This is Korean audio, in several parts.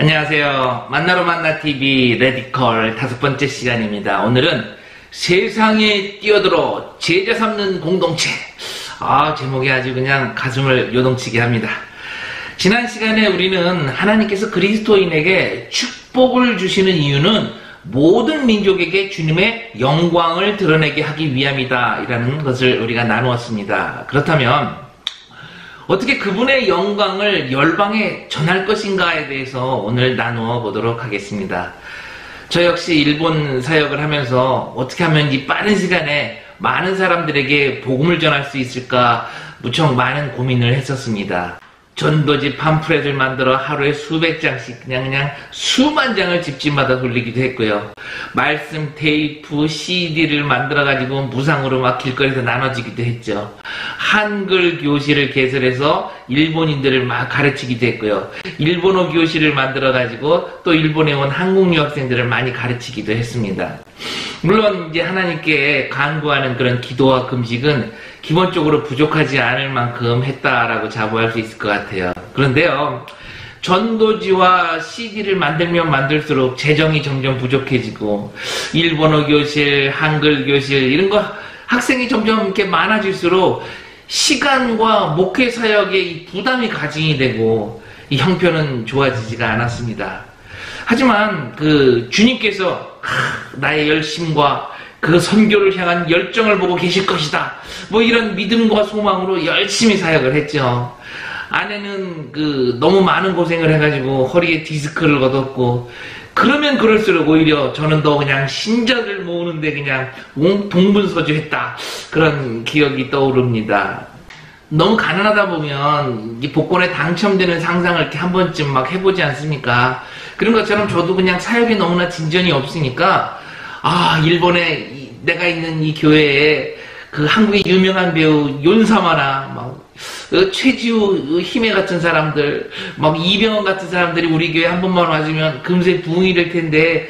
안녕하세요. 만나러 만나TV 레디컬 5번째 시간입니다. 오늘은 세상에 뛰어들어 제자 삼는 공동체. 제목이 아주 그냥 가슴을 요동치게 합니다. 지난 시간에 우리는 하나님께서 그리스도인에게 축복을 주시는 이유는 모든 민족에게 주님의 영광을 드러내게 하기 위함이다 라는 것을 우리가 나누었습니다. 그렇다면 어떻게 그분의 영광을 열방에 전할 것인가에 대해서 오늘 나누어 보도록 하겠습니다. 저 역시 일본 사역을 하면서 어떻게 하면 이 빠른 시간에 많은 사람들에게 복음을 전할 수 있을까 무척 많은 고민을 했었습니다. 전도지 팜프렛을 만들어 하루에 수백 장씩 그냥 수만 장을 집집마다 돌리기도 했고요. 말씀 테이프, CD를 만들어가지고 무상으로 막 길거리에서 나눠지기도 했죠. 한글 교실을 개설해서 일본인들을 막 가르치기도 했고요. 일본어 교실을 만들어가지고 또 일본에 온 한국 유학생들을 많이 가르치기도 했습니다. 물론 이제 하나님께 간구하는 그런 기도와 금식은 기본적으로 부족하지 않을 만큼 했다라고 자부할 수 있을 것 같아요. 그런데요, 전도지와 CD를 만들면 만들수록 재정이 점점 부족해지고 일본어 교실, 한글 교실 이런 거 학생이 점점 이렇게 많아질수록 시간과 목회 사역에 이 부담이 가중이 되고 이 형편은 좋아지지가 않았습니다. 하지만 주님께서 나의 열심과 그 선교를 향한 열정을 보고 계실 것이다. 이런 믿음과 소망으로 열심히 사역을 했죠. 아내는 너무 많은 고생을 해가지고 허리에 디스크를 얻었고, 그러면 그럴수록 오히려 저는 더 그냥 신자를 모으는데 그냥 동분서주했다. 그런 기억이 떠오릅니다. 너무 가난하다 보면 이 복권에 당첨되는 상상을 이렇게 한 번쯤 막 해보지 않습니까? 그런 것처럼 저도 그냥 사역에 너무나 진전이 없으니까 일본에 내가 있는 이 교회에 한국의 유명한 배우 윤사마나 최지우 희매 같은 사람들, 이병헌 같은 사람들이 우리 교회 한 번만 와주면 금세 부흥이 될 텐데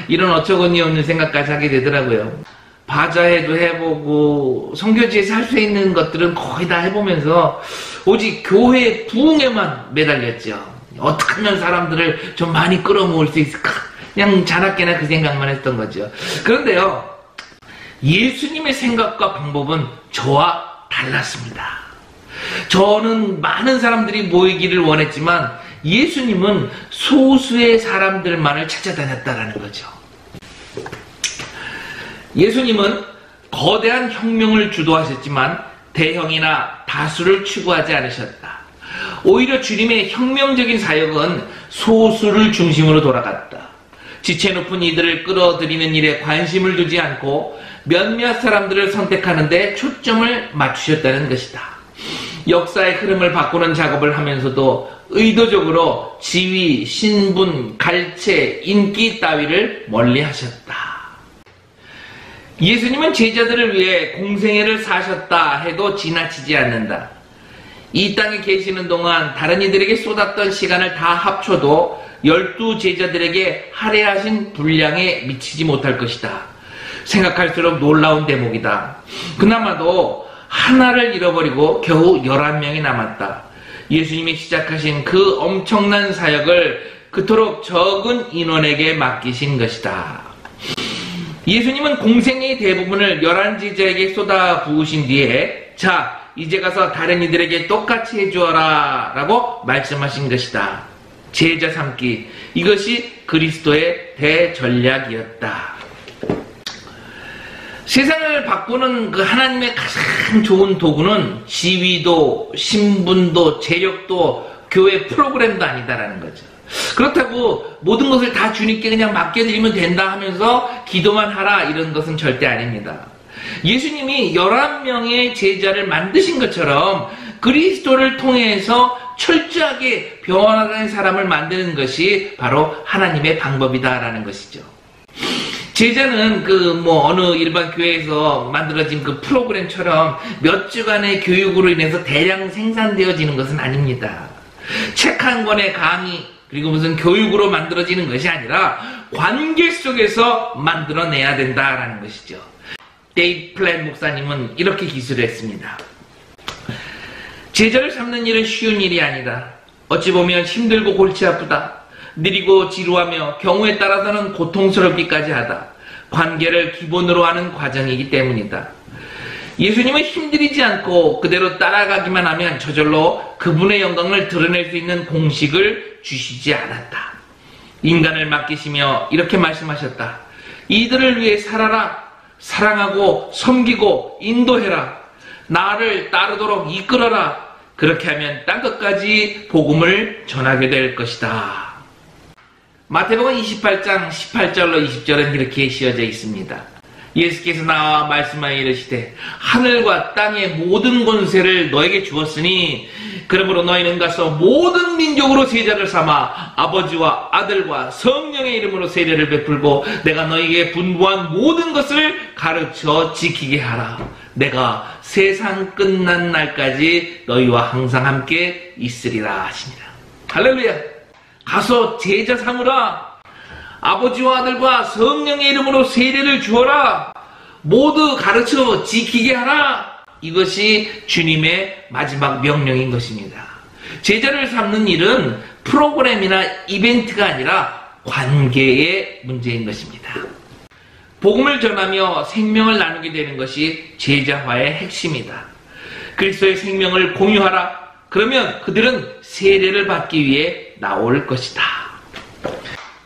이런 어처구니 없는 생각까지 하게 되더라고요. 바자회도 해보고 선교지에서 할 수 있는 것들은 거의 다 해보면서 오직 교회 부흥에만 매달렸죠. 어떻게 하면 사람들을 좀 많이 끌어모을 수 있을까? 그냥 자나깨나 그 생각만 했던 거죠. 그런데요, 예수님의 생각과 방법은 저와 달랐습니다. 저는 많은 사람들이 모이기를 원했지만 예수님은 소수의 사람들만을 찾아다녔다라는 거죠. 예수님은 거대한 혁명을 주도하셨지만 대형이나 다수를 추구하지 않으셨다. 오히려 주님의 혁명적인 사역은 소수를 중심으로 돌아갔다. 지체 높은 이들을 끌어들이는 일에 관심을 두지 않고 몇몇 사람들을 선택하는 데 초점을 맞추셨다는 것이다. 역사의 흐름을 바꾸는 작업을 하면서도 의도적으로 지위, 신분, 갈채, 인기 따위를 멀리하셨다. 예수님은 제자들을 위해 공생애를 사셨다 해도 지나치지 않는다. 이 땅에 계시는 동안 다른 이들에게 쏟았던 시간을 다 합쳐도 12 제자들에게 할애하신 분량에 미치지 못할 것이다. 생각할수록 놀라운 대목이다. 그나마도 하나를 잃어버리고 겨우 11명이 남았다. 예수님이 시작하신 그 엄청난 사역을 그토록 적은 인원에게 맡기신 것이다. 예수님은 공생의 대부분을 11제자에게 쏟아 부으신 뒤에 자, 이제 가서 다른 이들에게 똑같이 해주어라 라고 말씀하신 것이다. 제자 삼기, 이것이 그리스도의 대전략이었다. 세상을 바꾸는 하나님의 가장 좋은 도구는 지위도, 신분도, 재력도, 교회 프로그램도 아니다라는 거죠. 그렇다고 모든 것을 다 주님께 그냥 맡겨드리면 된다 하면서 기도만 하라 이런 것은 절대 아닙니다. 예수님이 11명의 제자를 만드신 것처럼 그리스도를 통해서 철저하게 변화된 사람을 만드는 것이 바로 하나님의 방법이다라는 것이죠. 제자는 어느 일반 교회에서 만들어진 프로그램처럼 몇 주간의 교육으로 인해서 대량 생산되어지는 것은 아닙니다. 책 한 권의 강의, 그리고 무슨 교육으로 만들어지는 것이 아니라 관계 속에서 만들어내야 된다라는 것이죠. 데이브 플랫 목사님은 이렇게 기술했습니다. 제자를 삼는 일은 쉬운 일이 아니다. 어찌 보면 힘들고 골치 아프다. 느리고 지루하며 경우에 따라서는 고통스럽기까지 하다. 관계를 기본으로 하는 과정이기 때문이다. 예수님은 힘들이지 않고 그대로 따라가기만 하면 저절로 그분의 영광을 드러낼 수 있는 공식을 주시지 않았다. 인간을 맡기시며 이렇게 말씀하셨다. 이들을 위해 살아라. 사랑하고 섬기고 인도해라. 나를 따르도록 이끌어라. 그렇게 하면 땅 끝까지 복음을 전하게 될 것이다. 마태복음 28장 18절로 20절은 이렇게 씌어져 있습니다. 예수께서 나와 말씀하여 이르시되 하늘과 땅의 모든 권세를 너에게 주었으니 그러므로 너희는 가서 모든 민족으로 세자를 삼아 아버지와 아들과 성령의 이름으로 세례를 베풀고 내가 너희에게 분부한 모든 것을 가르쳐 지키게 하라. 내가 세상 끝난 날까지 너희와 항상 함께 있으리라 하시니라. 할렐루야. 가서 제자 삼으라. 아버지와 아들과 성령의 이름으로 세례를 주어라. 모두 가르쳐 지키게 하라. 이것이 주님의 마지막 명령인 것입니다. 제자를 삼는 일은 프로그램이나 이벤트가 아니라 관계의 문제인 것입니다. 복음을 전하며 생명을 나누게 되는 것이 제자화의 핵심이다. 그리스도의 생명을 공유하라. 그러면 그들은 세례를 받기 위해 나올 것이다.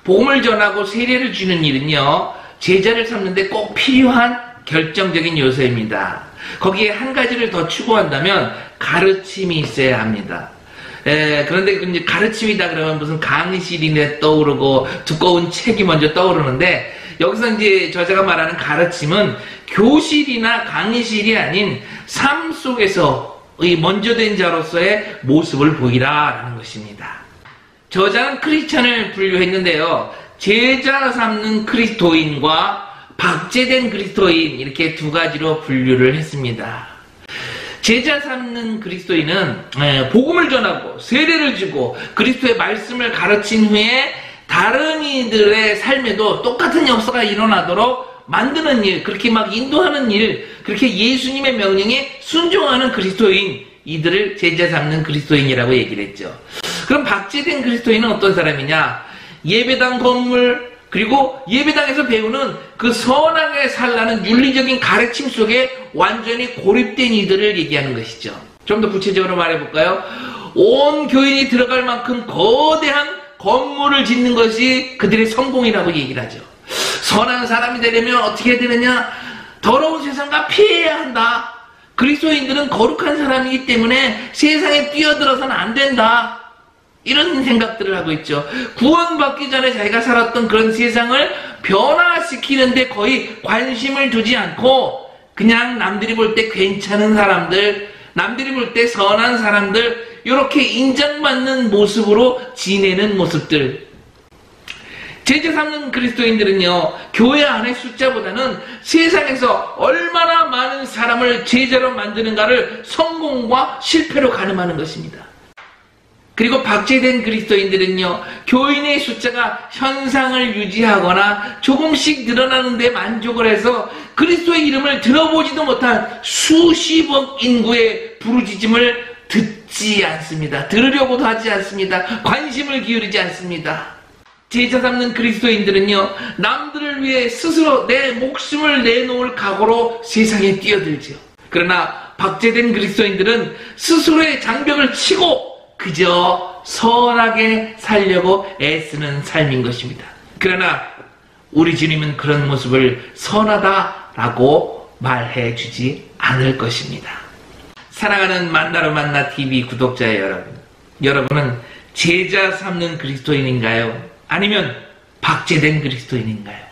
복음을 전하고 세례를 주는 일은요, 제자를 삼는데 꼭 필요한 결정적인 요소입니다. 거기에 한 가지를 더 추구한다면 가르침이 있어야 합니다. 그런데 이제 가르침이다 그러면 무슨 강의실이 떠오르고 두꺼운 책이 먼저 떠오르는데, 여기서 이제 저자가 말하는 가르침은 교실이나 강의실이 아닌 삶 속에서 먼저 된 자로서의 모습을 보이라라는 것입니다. 저자는 크리스찬을 분류했는데요. 제자 삼는 그리스도인과 박제된 그리스도인, 이렇게 두 가지로 분류를 했습니다. 제자 삼는 그리스도인은 복음을 전하고 세례를 주고 그리스도의 말씀을 가르친 후에 다른 이들의 삶에도 똑같은 역사가 일어나도록 만드는 일, 그렇게 막 인도하는 일, 그렇게 예수님의 명령에 순종하는 그리스도인, 이들을 제자 삼는 그리스도인이라고 얘기를 했죠. 그럼 박제된 그리스도인은 어떤 사람이냐? 예배당 건물, 그리고 예배당에서 배우는 그 선하게 살라는 윤리적인 가르침 속에 완전히 고립된 이들을 얘기하는 것이죠. 좀 더 구체적으로 말해볼까요? 온 교인이 들어갈 만큼 거대한 건물을 짓는 것이 그들의 성공이라고 얘기를 하죠. 선한 사람이 되려면 어떻게 해야 되느냐? 더러운 세상과 피해야 한다. 그리스도인들은 거룩한 사람이기 때문에 세상에 뛰어들어서는 안 된다. 이런 생각들을 하고 있죠. 구원받기 전에 자기가 살았던 그런 세상을 변화시키는데 거의 관심을 두지 않고 그냥 남들이 볼 때 괜찮은 사람들, 남들이 볼 때 선한 사람들, 이렇게 인정받는 모습으로 지내는 모습들. 제자 삼는 그리스도인들은요, 교회 안의 숫자보다는 세상에서 얼마나 많은 사람을 제자로 만드는가를 성공과 실패로 가늠하는 것입니다. 그리고 박제된 그리스도인들은요, 교인의 숫자가 현상을 유지하거나 조금씩 늘어나는 데 만족을 해서 그리스도의 이름을 들어보지도 못한 수십억 인구의 부르짖음을 듣지 않습니다. 들으려고도 하지 않습니다. 관심을 기울이지 않습니다. 제자 삼는 그리스도인들은요, 남들을 위해 스스로 내 목숨을 내놓을 각오로 세상에 뛰어들죠. 그러나 박제된 그리스도인들은 스스로의 장벽을 치고 그저 선하게 살려고 애쓰는 삶인 것입니다. 그러나 우리 주님은 그런 모습을 선하다라고 말해 주지 않을 것입니다. 사랑하는 만나러 만나 TV 구독자 여러분, 여러분은 제자 삼는 그리스도인인가요? 아니면 박제된 그리스도인인가요?